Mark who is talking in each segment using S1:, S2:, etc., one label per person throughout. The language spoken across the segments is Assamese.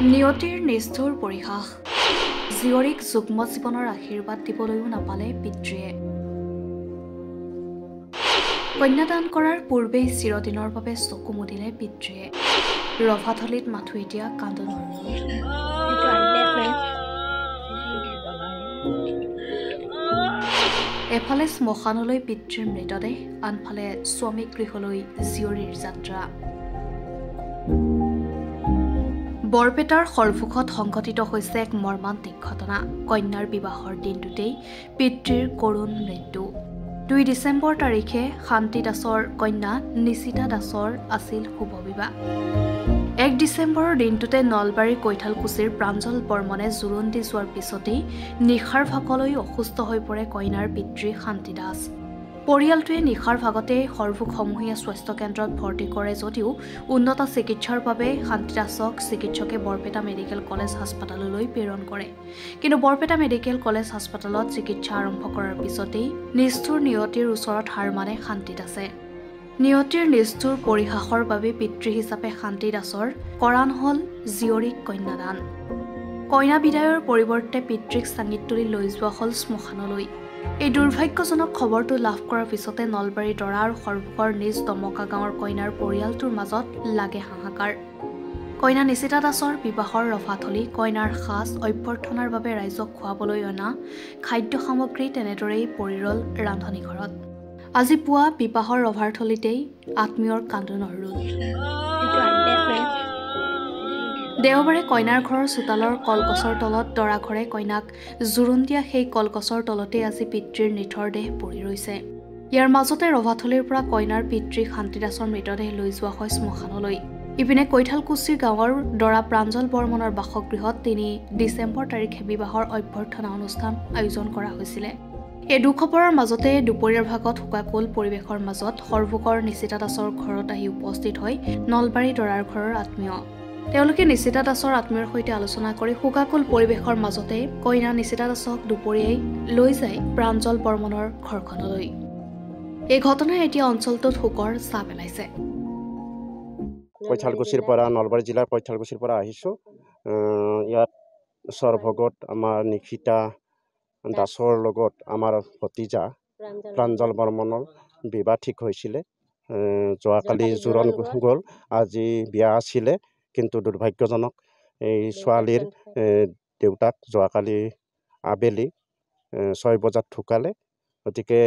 S1: নিয়তিৰ নিষ্ঠুৰ পৰিহাস জীয়ৰীক যুগ্ম জীৱনৰ আশীৰ্বাদ দিবলৈও নাপালে পিতৃয়ে কন্যাদান কৰাৰ পূৰ্বেই চিৰদিনৰ বাবে চকু মুদিলে পিতৃয়ে ৰভাথলীত মাথো এতিয়া কান্দোনৰ এফালে শ্মশানলৈ পিতৃৰ মৃতদেহ আনফালে স্বামী গৃহলৈ জীয়ৰীৰ যাত্ৰা বৰপেটাৰ সৰভোখত সংঘটিত হৈছে এক মৰ্মান্তিক ঘটনা কন্যাৰ বিবাহৰ দিনটোতেই পিতৃৰ কৰুণ মৃত্যু 2 ডিচেম্বৰ তাৰিখে শান্তি দাসৰ কন্যা নিশিতা দাসৰ আছিল শুভ বিবাহ 1 ডিচেম্বৰৰ দিনটোতে নলবাৰীৰ কৈঠালকুছিৰ প্ৰাঞ্জল বৰ্মনে জোৰোণ দি যোৱাৰ পিছতেই নিশাৰ ভাগলৈ অসুস্থ হৈ পৰে কন্যাৰ পিতৃ শান্তি দাস পৰিয়ালটোৱে নিশাৰ ভাগতে সৰভোগ সমূহীয়া স্বাস্থ্য কেন্দ্ৰত ভৰ্তি কৰে যদিও উন্নত চিকিৎসাৰ বাবে শান্তি দাসক চিকিৎসকে বৰপেটা মেডিকেল কলেজ হাস্পতাললৈ প্ৰেৰণ কৰে কিন্তু বৰপেটা মেডিকেল কলেজ হাস্পতালত চিকিৎসা আৰম্ভ কৰাৰ পিছতেই নিষ্ঠুৰ নিয়তিৰ ওচৰত হাৰ মানে শান্তি দাসে নিয়তিৰ নিষ্ঠুৰ পৰিহাসৰ বাবে পিতৃ হিচাপে শান্তি দাসৰ কৰা নহল জীয়ৰীক কন্যাদান কইনা বিদায়ৰ পৰিৱৰ্তে পিতৃক চাঙিত তুলি লৈ যোৱা হল শ্মশানলৈ এই দুৰ্ভাগ্যজনক খবৰটো লাভ কৰাৰ পিছতে নলবাৰী দৰা আৰু সৰভোগৰ নিজ দমকা গাঁৱৰ কইনাৰ পৰিয়ালটোৰ মাজত লাগে হাহাকাৰ কইনা নিশিতা দাসৰ বিবাহৰ ৰভাথলী কইনাৰ সাজ অভ্যৰ্থনাৰ বাবে ৰাইজক খুৱাবলৈ অনা খাদ্য সামগ্ৰী তেনেদৰেই পৰি ৰল ৰান্ধনীঘৰত আজি পুৱা বিবাহৰ ৰভাথলীতেই আত্মীয়ৰ কান্দোনৰ ৰোল দেওবাৰে কইনাৰ ঘৰৰ চোতালৰ কলগছৰ তলত দৰা ঘৰে কইনাক জোৰোণ দিয়া সেই কলগছৰ তলতে আজি পিতৃৰ নিথৰ দেহ পৰি ৰৈছে ইয়াৰ মাজতে ৰভাথলীৰ পৰা কইনাৰ পিতৃ শান্তি দাসৰ মৃতদেহ লৈ যোৱা হয় শ্মশানলৈ ইপিনে কৈঠালকুছিৰ গাঁৱৰ দৰা প্ৰাঞ্জল বৰ্মনৰ বাসগৃহত 3 ডিচেম্বৰ তাৰিখে বিবাহৰ অভ্যৰ্থনা অনুষ্ঠান আয়োজন কৰা হৈছিল এই দুখবৰৰ মাজতে দুপৰীয়াৰ ভাগত শোকাকুল পৰিৱেশৰ মাজত সৰভোগৰ নিশিতা দাসৰ ঘৰত আহি উপস্থিত হয় নলবাৰী দৰাৰ ঘৰৰ আত্মীয় তেওঁলোকে নিশিতা দাসৰ আত্মীয়ৰ সৈতে আলোচনা কৰি শোকাকুল পৰিৱেশৰ মাজতে কইনা নিশিতা দাসক দুপৰীয়াই লৈ যায় প্ৰাঞ্জল বৰ্মনৰ ঘৰখনলৈ এই ঘটনাই এতিয়া অঞ্চলটোত শোকৰ ছাঁ পেলাইছে
S2: কৈঠালকুছিৰ পৰা নলবাৰী জিলাৰ কৈঠালকুছিৰ পৰা আহিছো ইয়াত সৰভোগত আমাৰ নিশিতা দাসৰ লগত আমাৰ ভতিজা প্ৰাঞ্জল বৰ্মনৰ বিবাহ ঠিক হৈছিলে যোৱাকালি জোৰোণ গ'ল আজি বিয়া আছিলে কিন্তু দুৰ্ভাগ্যজনক এই ছোৱালীৰ দেউতাক যোৱাকালি আবেলি 6 বজাত ঢুকালে গতিকে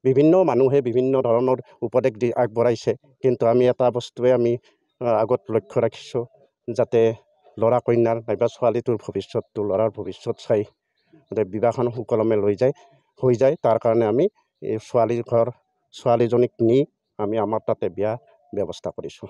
S2: বিভিন্ন মানুহে বিভিন্ন ধৰণৰ উপদেশ দি আগবঢ়াইছে কিন্তু আমি এটা বস্তুৱে আমি আগত লক্ষ্য ৰাখিছোঁ যাতে ল'ৰা কন্যাৰ নাইবা ছোৱালীটোৰ ভৱিষ্যতটো ল'ৰাৰ ভৱিষ্যত চাই বিবাহখন সুকলমে হৈ যায় তাৰ কাৰণে আমি এই ছোৱালীৰ ঘৰ ছোৱালীজনীক নি আমি আমাৰ তাতে বিয়া ব্যৱস্থা কৰিছোঁ